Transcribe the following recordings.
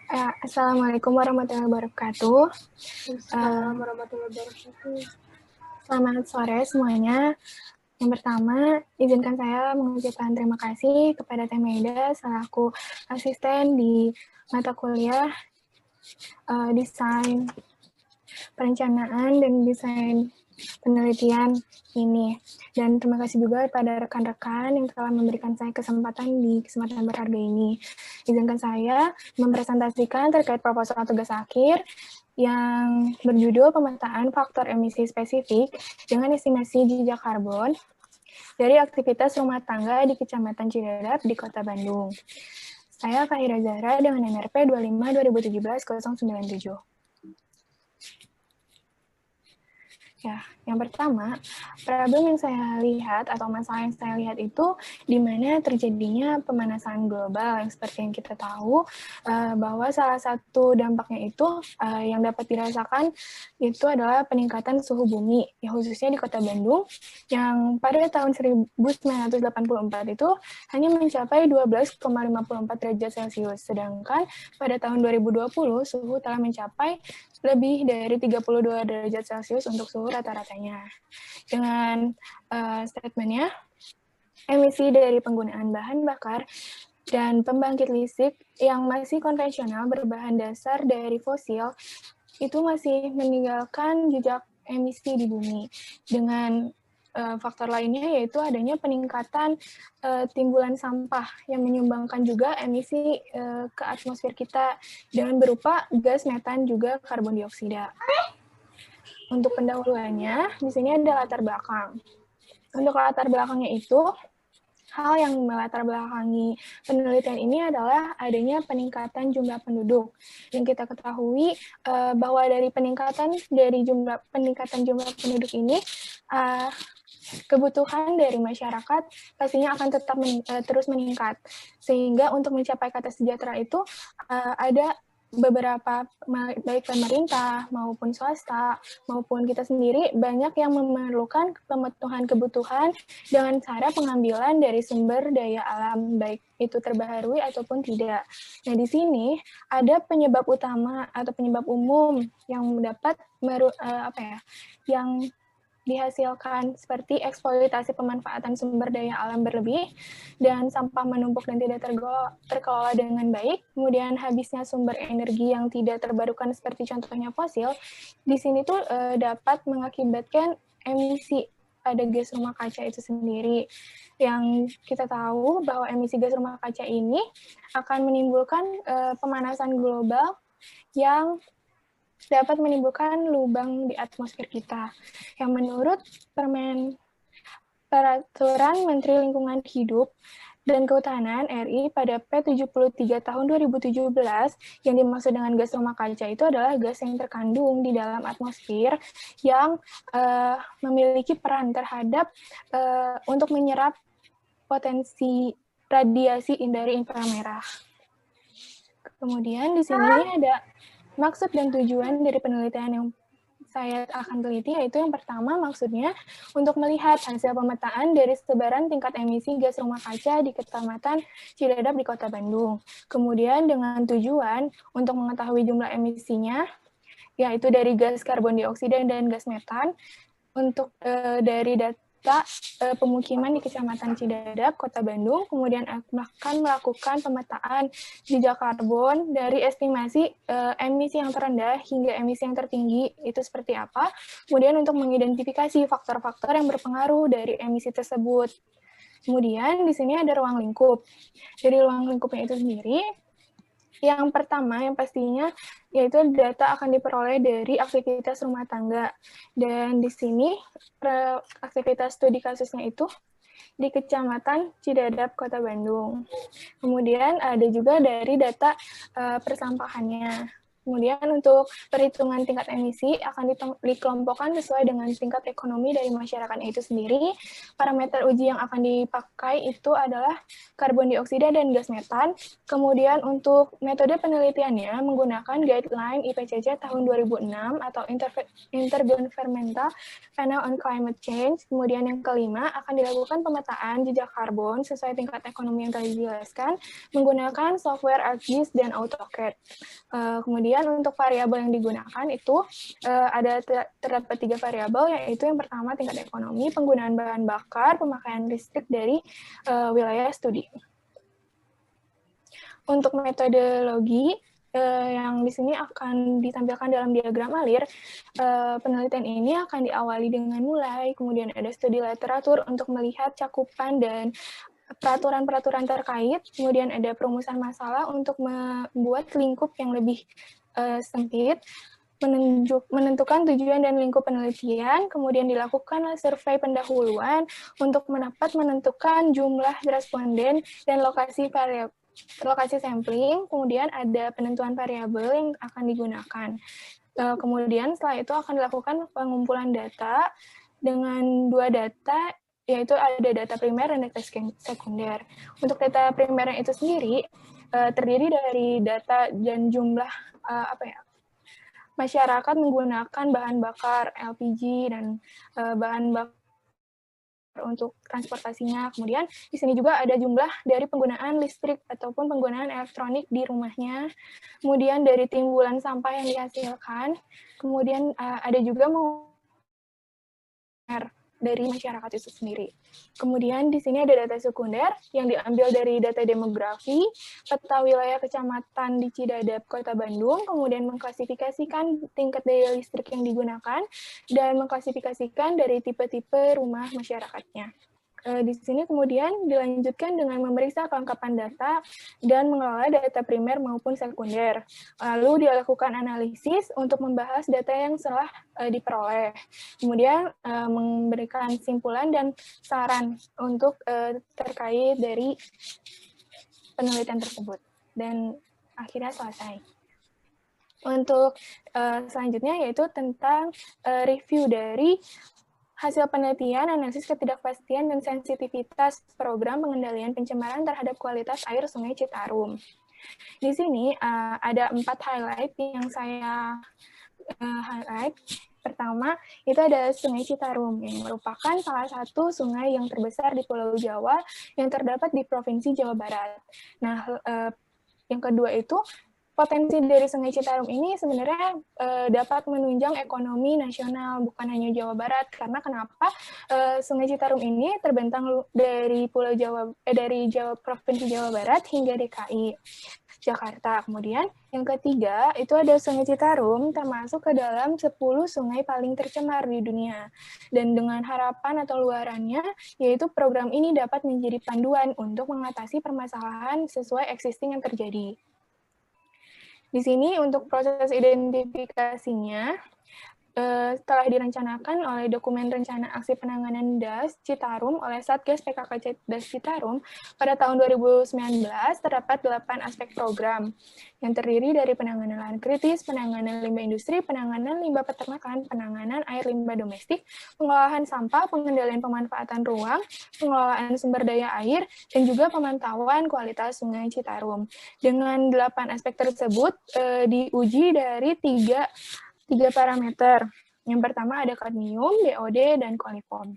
Assalamualaikum warahmatullahi wabarakatuh. Assalamualaikum warahmatullahi wabarakatuh. Selamat sore semuanya. Yang pertama, izinkan saya mengucapkan terima kasih kepada Teh Maida selaku asisten di mata kuliah Desain Perencanaan dan Desain Penelitian ini. Dan terima kasih juga kepada rekan-rekan yang telah memberikan saya kesempatan di kesempatan berharga ini. Izinkan saya mempresentasikan terkait proposal tugas akhir yang berjudul pemetaan faktor emisi spesifik dengan estimasi jejak karbon dari aktivitas rumah tangga di Kecamatan Cidadap di Kota Bandung. Saya Fahira Zahra dengan NRP 25/2017-097. Ya, yang pertama, problem yang saya lihat atau masalah yang saya lihat itu di mana terjadinya pemanasan global yang seperti yang kita tahu bahwa salah satu dampaknya itu yang dapat dirasakan itu adalah peningkatan suhu bumi, ya khususnya di Kota Bandung yang pada tahun 1984 itu hanya mencapai 12,54 derajat Celcius, sedangkan pada tahun 2020 suhu telah mencapai lebih dari 32 derajat Celcius untuk suhu rata-ratanya. Dengan statementnya, emisi dari penggunaan bahan bakar dan pembangkit listrik yang masih konvensional berbahan dasar dari fosil itu masih meninggalkan jejak emisi di bumi. Dengan faktor lainnya yaitu adanya peningkatan timbulan sampah yang menyumbangkan juga emisi ke atmosfer kita dengan berupa gas metan juga karbon dioksida. Untuk pendahuluannya, di sini ada latar belakang. Untuk latar belakangnya itu, hal yang melatar belakangi penelitian ini adalah adanya peningkatan jumlah penduduk. Yang kita ketahui bahwa dari peningkatan jumlah penduduk ini, kebutuhan dari masyarakat pastinya akan tetap terus meningkat. Sehingga untuk mencapai kata sejahtera itu ada beberapa baik pemerintah maupun swasta maupun kita sendiri banyak yang memerlukan pemenuhan kebutuhan dengan cara pengambilan dari sumber daya alam baik itu terbaharui ataupun tidak. Nah, di sini ada penyebab utama atau penyebab umum yang dapat yang dihasilkan seperti eksploitasi pemanfaatan sumber daya alam berlebih dan sampah menumpuk dan tidak terkelola dengan baik, kemudian habisnya sumber energi yang tidak terbarukan seperti contohnya fosil, di sini tuh dapat mengakibatkan emisi pada gas rumah kaca itu sendiri. Yang kita tahu bahwa emisi gas rumah kaca ini akan menimbulkan pemanasan global yang dapat menimbulkan lubang di atmosfer kita. Yang menurut Peraturan Menteri Lingkungan Hidup dan Kehutanan RI pada P73 tahun 2017 yang dimaksud dengan gas rumah kaca itu adalah gas yang terkandung di dalam atmosfer yang memiliki peran terhadap untuk menyerap potensi radiasi dari inframerah. Kemudian di sini ada maksud dan tujuan dari penelitian yang saya akan teliti, yaitu yang pertama maksudnya untuk melihat hasil pemetaan dari sebaran tingkat emisi gas rumah kaca di Kecamatan Cidadap di Kota Bandung. Kemudian dengan tujuan untuk mengetahui jumlah emisinya, yaitu dari gas karbon dioksida dan gas metan, untuk dari data pemukiman di Kecamatan Cidadap, Kota Bandung, kemudian akan melakukan pemetaan jejak karbon dari estimasi emisi yang terendah hingga emisi yang tertinggi, itu seperti apa, kemudian untuk mengidentifikasi faktor-faktor yang berpengaruh dari emisi tersebut. Kemudian di sini ada ruang lingkup. Dari ruang lingkupnya itu sendiri, yang pertama, yang pastinya, yaitu data akan diperoleh dari aktivitas rumah tangga. Dan di sini, aktivitas studi kasusnya itu di Kecamatan Cidadap, Kota Bandung. Kemudian ada juga dari data persampahannya. Kemudian untuk perhitungan tingkat emisi akan dikelompokkan sesuai dengan tingkat ekonomi dari masyarakat itu sendiri. Parameter uji yang akan dipakai itu adalah karbon dioksida dan gas metan. Kemudian untuk metode penelitiannya menggunakan guideline IPCC tahun 2006 atau Intergovernmental Panel on Climate Change. Kemudian yang kelima akan dilakukan pemetaan jejak karbon sesuai tingkat ekonomi yang tadi dijelaskan menggunakan software ArcGIS dan AutoCAD. Kemudian untuk variabel yang digunakan itu terdapat 3 variabel, yaitu yang pertama tingkat ekonomi, penggunaan bahan bakar, pemakaian listrik dari wilayah studi. Untuk metodologi yang di sini akan ditampilkan dalam diagram alir, penelitian ini akan diawali dengan mulai, kemudian ada studi literatur untuk melihat cakupan dan peraturan-peraturan terkait, kemudian ada perumusan masalah untuk membuat lingkup yang lebih sempit, menentukan tujuan dan lingkup penelitian, kemudian dilakukan survei pendahuluan untuk menentukan jumlah responden dan lokasi sampling, kemudian ada penentuan variabel yang akan digunakan. Kemudian setelah itu akan dilakukan pengumpulan data dengan 2 data, yaitu ada data primer dan data sekunder. Untuk data primernya itu sendiri terdiri dari data dan jumlah masyarakat menggunakan bahan bakar LPG dan bahan bakar untuk transportasinya. Kemudian di sini juga ada jumlah dari penggunaan listrik ataupun penggunaan elektronik di rumahnya. Kemudian dari timbulan sampah yang dihasilkan. Kemudian ada juga dari masyarakat itu sendiri. Kemudian di sini ada data sekunder yang diambil dari data demografi, peta wilayah kecamatan di Cidadap, Kota Bandung, kemudian mengklasifikasikan tingkat daya listrik yang digunakan, dan mengklasifikasikan dari tipe-tipe rumah masyarakatnya. Di sini kemudian dilanjutkan dengan memeriksa kelengkapan data dan mengelola data primer maupun sekunder. Lalu dilakukan analisis untuk membahas data yang telah diperoleh. Kemudian memberikan simpulan dan saran untuk terkait dari penelitian tersebut. Dan akhirnya selesai. Untuk selanjutnya yaitu tentang review dari hasil penelitian, analisis ketidakpastian, dan sensitivitas program pengendalian pencemaran terhadap kualitas air Sungai Citarum. Di sini ada 4 highlight yang saya highlight. Pertama, itu ada Sungai Citarum, yang merupakan salah satu sungai yang terbesar di Pulau Jawa yang terdapat di Provinsi Jawa Barat. Nah, yang kedua itu, potensi dari Sungai Citarum ini sebenarnya dapat menunjang ekonomi nasional, bukan hanya Jawa Barat. Karena kenapa? Sungai Citarum ini terbentang dari Provinsi Jawa Barat hingga DKI Jakarta. Kemudian yang ketiga itu ada Sungai Citarum termasuk ke dalam 10 sungai paling tercemar di dunia. Dan dengan harapan atau luarannya, yaitu program ini dapat menjadi panduan untuk mengatasi permasalahan sesuai existing yang terjadi. Di sini untuk proses identifikasinya, telah direncanakan oleh dokumen rencana aksi penanganan DAS Citarum oleh Satgas PKK DAS Citarum pada tahun 2019 terdapat 8 aspek program yang terdiri dari penanganan lahan kritis, penanganan limbah industri, penanganan limbah peternakan, penanganan air limbah domestik, pengolahan sampah, pengendalian pemanfaatan ruang, pengelolaan sumber daya air, dan juga pemantauan kualitas Sungai Citarum. Dengan 8 aspek tersebut diuji dari tiga parameter. Yang pertama ada kadmium, DOD, dan koliform.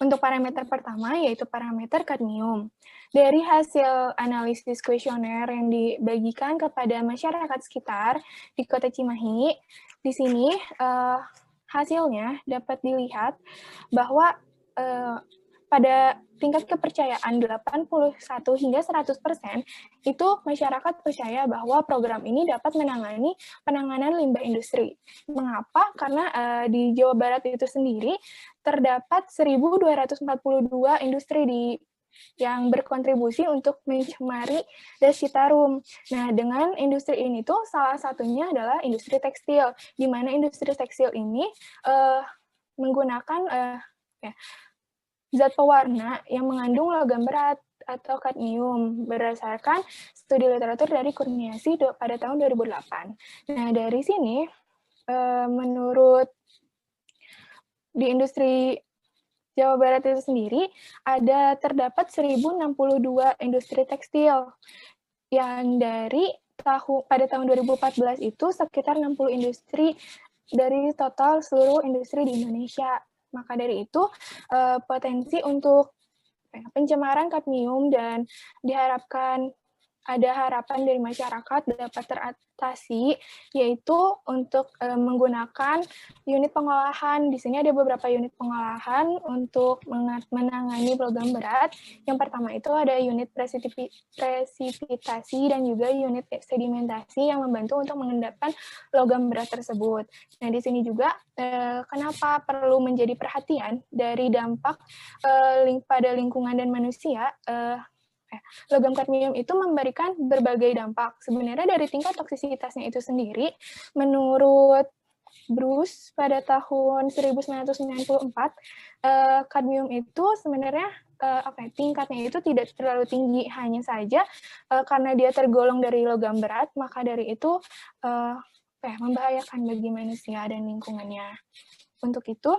Untuk parameter pertama yaitu parameter kadmium. Dari hasil analisis kuesioner yang dibagikan kepada masyarakat sekitar di Kota Cimahi, di sini hasilnya dapat dilihat bahwa pada tingkat kepercayaan 81 hingga 100% itu masyarakat percaya bahwa program ini dapat menangani penanganan limbah industri. Mengapa? Karena di Jawa Barat itu sendiri terdapat 1.242 industri yang berkontribusi untuk mencemari DAS Citarum. Nah, dengan industri ini tuh salah satunya adalah industri tekstil, di mana industri tekstil ini menggunakan zat pewarna yang mengandung logam berat atau kadmium berdasarkan studi literatur dari Kurniasi pada tahun 2008. Nah, dari sini menurut di industri Jawa Barat itu sendiri terdapat 1062 industri tekstil yang pada tahun 2014 itu sekitar 60 industri dari total seluruh industri di Indonesia. Maka dari itu potensi untuk pencemaran kadmium dan diharapkan ada harapan dari masyarakat dapat teratasi, yaitu untuk menggunakan unit pengolahan. Di sini ada beberapa unit pengolahan untuk menangani logam berat. Yang pertama itu ada unit presipitasi dan juga unit sedimentasi yang membantu untuk mengendapkan logam berat tersebut. Nah, di sini juga kenapa perlu menjadi perhatian dari dampak pada lingkungan dan manusia. Logam kadmium itu memberikan berbagai dampak. Sebenarnya dari tingkat toksisitasnya itu sendiri, menurut Bruce pada tahun 1994, kadmium itu sebenarnya tingkatnya itu tidak terlalu tinggi, hanya saja karena dia tergolong dari logam berat, maka dari itu membahayakan bagi manusia dan lingkungannya. Untuk itu,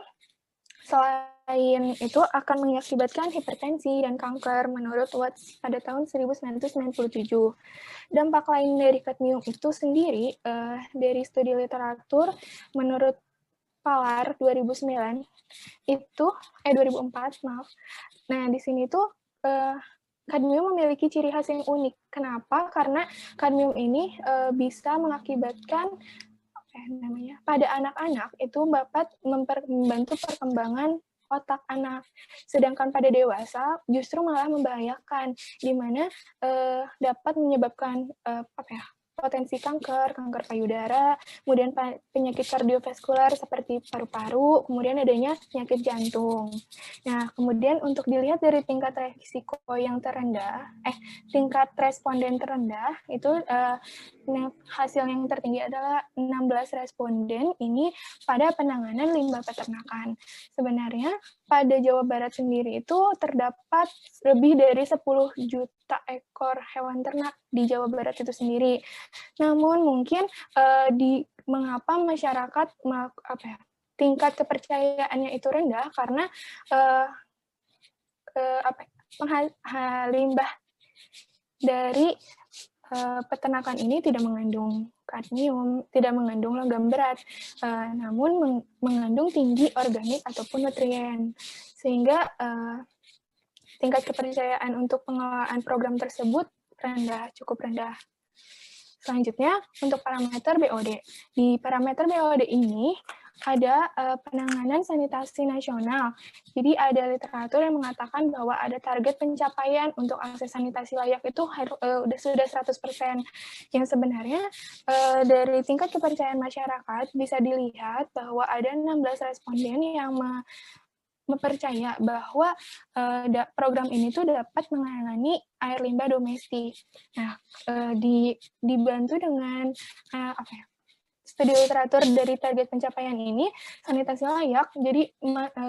selain itu akan mengakibatkan hipertensi dan kanker menurut Watts pada tahun 1997. Dampak lain dari kadmium itu sendiri dari studi literatur menurut Palar 2009 itu 2004 maaf. Nah, di sini tuh kadmium memiliki ciri khas yang unik. Kenapa? Karena kadmium ini bisa mengakibatkan pada anak-anak itu dapat membantu perkembangan otak anak, sedangkan pada dewasa justru malah membahayakan, di mana dapat menyebabkan potensi kanker payudara, kemudian penyakit kardiovaskular seperti paru-paru, kemudian adanya penyakit jantung. Nah, kemudian untuk dilihat dari tingkat risiko yang terendah, tingkat responden terendah, itu hasil yang tertinggi adalah 16 responden ini pada penanganan limbah peternakan. Sebenarnya pada Jawa Barat sendiri itu terdapat lebih dari 10 juta ekor hewan ternak di Jawa Barat itu sendiri. Namun mungkin mengapa masyarakat tingkat kepercayaannya itu rendah karena limbah dari peternakan ini tidak mengandung kadmium, tidak mengandung logam berat, namun mengandung tinggi organik ataupun nutrien, sehingga tingkat kepercayaan untuk pengelolaan program tersebut cukup rendah. Selanjutnya, untuk parameter BOD. Di parameter BOD ini ada penanganan sanitasi nasional. Jadi ada literatur yang mengatakan bahwa ada target pencapaian untuk akses sanitasi layak itu sudah 100%. Yang sebenarnya dari tingkat kepercayaan masyarakat bisa dilihat bahwa ada 16 responden yang mempercaya bahwa program ini tuh dapat menangani air limbah domestik. Nah, dibantu dengan studi literatur dari target pencapaian ini, sanitasi layak jadi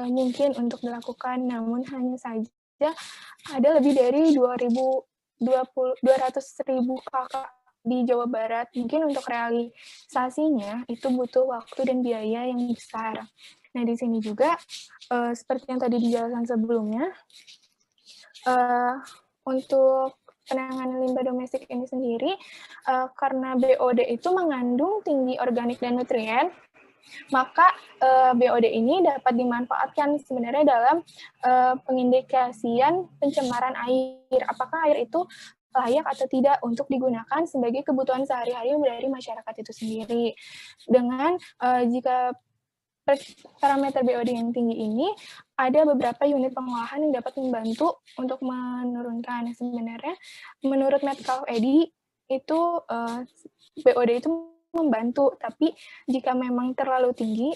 mungkin untuk dilakukan, namun hanya saja ada lebih dari 200.000 kakak di Jawa Barat. Mungkin untuk realisasinya itu butuh waktu dan biaya yang besar. Nah, di sini juga seperti yang tadi dijelaskan sebelumnya, untuk penanganan limbah domestik ini sendiri, karena BOD itu mengandung tinggi organik dan nutrien, maka BOD ini dapat dimanfaatkan sebenarnya dalam pengindikasian pencemaran air. Apakah air itu layak atau tidak untuk digunakan sebagai kebutuhan sehari-hari dari masyarakat itu sendiri. Dengan jika parameter BOD yang tinggi ini, ada beberapa unit pengolahan yang dapat membantu untuk menurunkan. Sebenarnya, menurut Metcalf Eddy, itu BOD itu membantu, tapi jika memang terlalu tinggi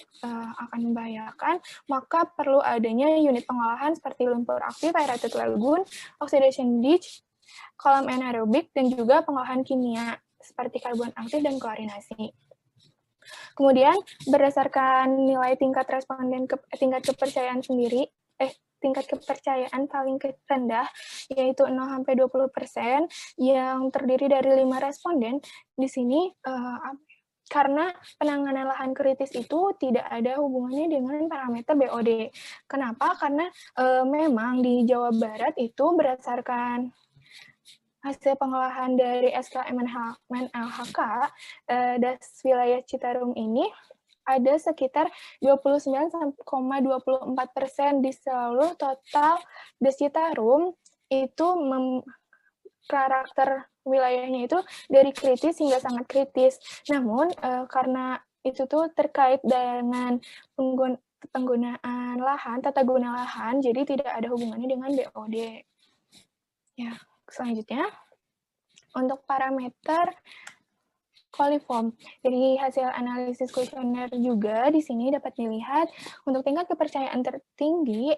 akan membahayakan, maka perlu adanya unit pengolahan seperti lumpur aktif, aerated lagoon, oxidation ditch, kolam anaerobik, dan juga pengolahan kimia seperti karbon aktif dan klorinasi. Kemudian berdasarkan nilai tingkat responden tingkat kepercayaan sendiri, tingkat kepercayaan paling rendah, yaitu 0-20%, yang terdiri dari 5 responden. Di sini, karena penanganan lahan kritis itu tidak ada hubungannya dengan parameter BOD. Kenapa? Karena memang di Jawa Barat itu berdasarkan hasil pengolahan dari SK Menlhk, DAS wilayah Citarum ini ada sekitar 29,24% di seluruh total DAS Citarum itu karakter wilayahnya itu dari kritis hingga sangat kritis. Namun karena itu tuh terkait dengan penggunaan lahan, tata guna lahan, jadi tidak ada hubungannya dengan BOD. Ya, selanjutnya untuk parameter coliform. Dari hasil analisis kuesioner juga di sini dapat dilihat untuk tingkat kepercayaan tertinggi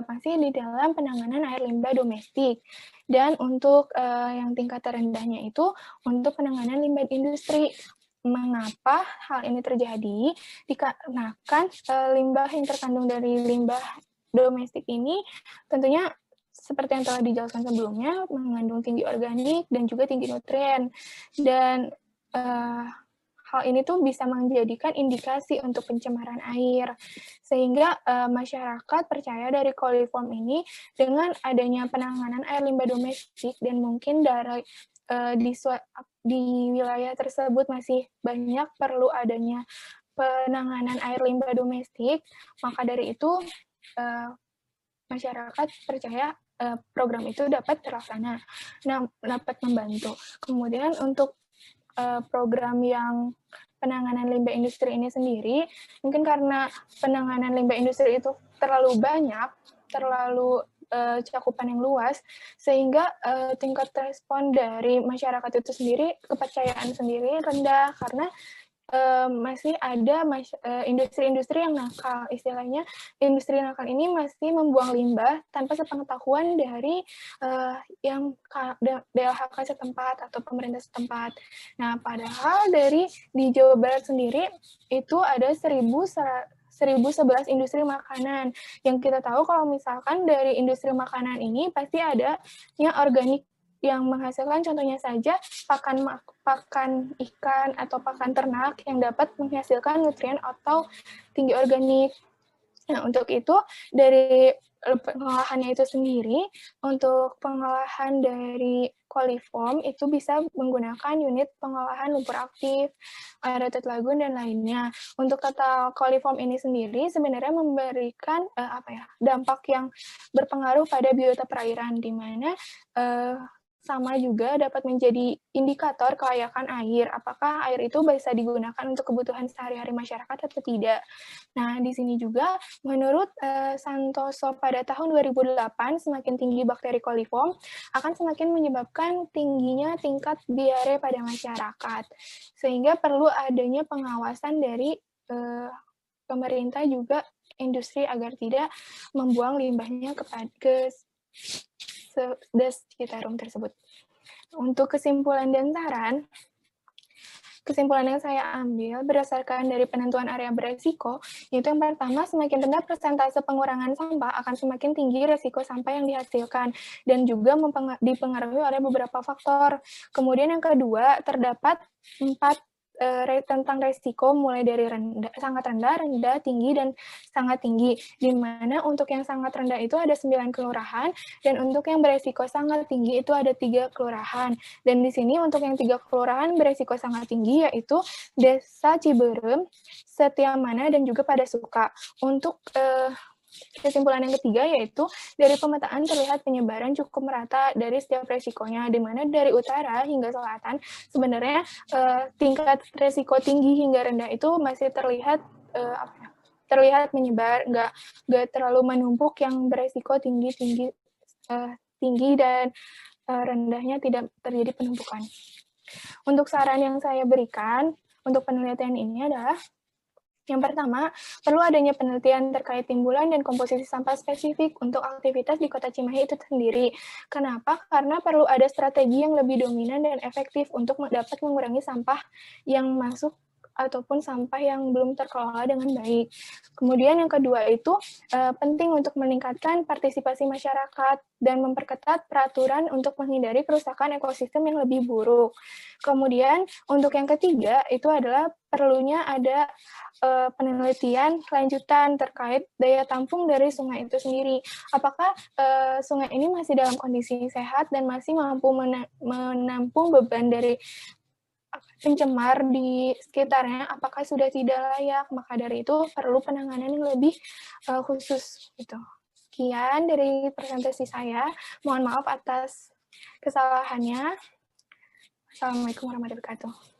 masih di dalam penanganan air limbah domestik. Dan untuk yang tingkat terendahnya itu untuk penanganan limbah industri. Mengapa hal ini terjadi? Dikarenakan limbah yang terkandung dari limbah domestik ini tentunya seperti yang telah dijelaskan sebelumnya, mengandung tinggi organik dan juga tinggi nutrien. Dan hal ini tuh bisa menjadikan indikasi untuk pencemaran air. Sehingga masyarakat percaya dari coliform ini dengan adanya penanganan air limbah domestik dan mungkin dari di wilayah tersebut masih banyak perlu adanya penanganan air limbah domestik, maka dari itu masyarakat percaya program itu dapat terlaksana, dapat membantu. Kemudian untuk program yang penanganan limbah industri ini sendiri, mungkin karena penanganan limbah industri itu terlalu banyak, terlalu cakupan yang luas, sehingga tingkat respon dari masyarakat itu sendiri, kepercayaan sendiri rendah, karena masih ada industri-industri yang nakal. Istilahnya, industri nakal ini masih membuang limbah tanpa sepengetahuan dari yang DLHK setempat atau pemerintah setempat. Nah, padahal di Jawa Barat sendiri itu ada 1.011 industri makanan. Yang kita tahu kalau misalkan dari industri makanan ini pasti ada yang organik yang menghasilkan, contohnya saja pakan ikan atau pakan ternak yang dapat menghasilkan nutrien atau tinggi organik. Nah, untuk itu dari pengolahannya itu sendiri, untuk pengolahan dari coliform itu bisa menggunakan unit pengolahan lumpur aktif, aerated lagoon, dan lainnya. Untuk total coliform ini sendiri sebenarnya memberikan dampak yang berpengaruh pada biota perairan, di mana sama juga dapat menjadi indikator kelayakan air, apakah air itu bisa digunakan untuk kebutuhan sehari-hari masyarakat atau tidak. Nah, di sini juga menurut Santoso pada tahun 2008, semakin tinggi bakteri coliform akan semakin menyebabkan tingginya tingkat diare pada masyarakat, sehingga perlu adanya pengawasan dari pemerintah juga industri agar tidak membuang limbahnya ke DAS Citarum tersebut. Untuk kesimpulan dan saran, kesimpulan yang saya ambil berdasarkan dari penentuan area beresiko, yaitu yang pertama, semakin rendah persentase pengurangan sampah akan semakin tinggi resiko sampah yang dihasilkan, dan juga dipengaruhi oleh beberapa faktor. Kemudian yang kedua, terdapat 4 tentang resiko mulai dari sangat rendah, tinggi, dan sangat tinggi, di mana untuk yang sangat rendah itu ada 9 kelurahan, dan untuk yang beresiko sangat tinggi itu ada 3 kelurahan. Dan di sini untuk yang 3 kelurahan beresiko sangat tinggi yaitu Desa Ciberem, Setiamana, dan juga Padasuka. Untuk kesimpulan yang ketiga yaitu dari pemetaan terlihat penyebaran cukup merata dari setiap resikonya, di mana dari utara hingga selatan sebenarnya tingkat resiko tinggi hingga rendah itu masih terlihat menyebar, nggak terlalu menumpuk yang beresiko tinggi dan rendahnya tidak terjadi penumpukan. Untuk saran yang saya berikan untuk penelitian ini adalah yang pertama, perlu adanya penelitian terkait timbulan dan komposisi sampah spesifik untuk aktivitas di Kota Cimahi itu sendiri. Kenapa? Karena perlu ada strategi yang lebih dominan dan efektif untuk dapat mengurangi sampah yang masuk ataupun sampah yang belum terkelola dengan baik. Kemudian yang kedua itu penting untuk meningkatkan partisipasi masyarakat dan memperketat peraturan untuk menghindari kerusakan ekosistem yang lebih buruk. Kemudian untuk yang ketiga itu adalah perlunya ada penelitian lanjutan terkait daya tampung dari sungai itu sendiri. Apakah sungai ini masih dalam kondisi sehat dan masih mampu menampung beban dari pencemar di sekitarnya, apakah sudah tidak layak, maka dari itu perlu penanganan yang lebih khusus gitu. Sekian dari presentasi saya, mohon maaf atas kesalahannya. Assalamualaikum warahmatullahi wabarakatuh.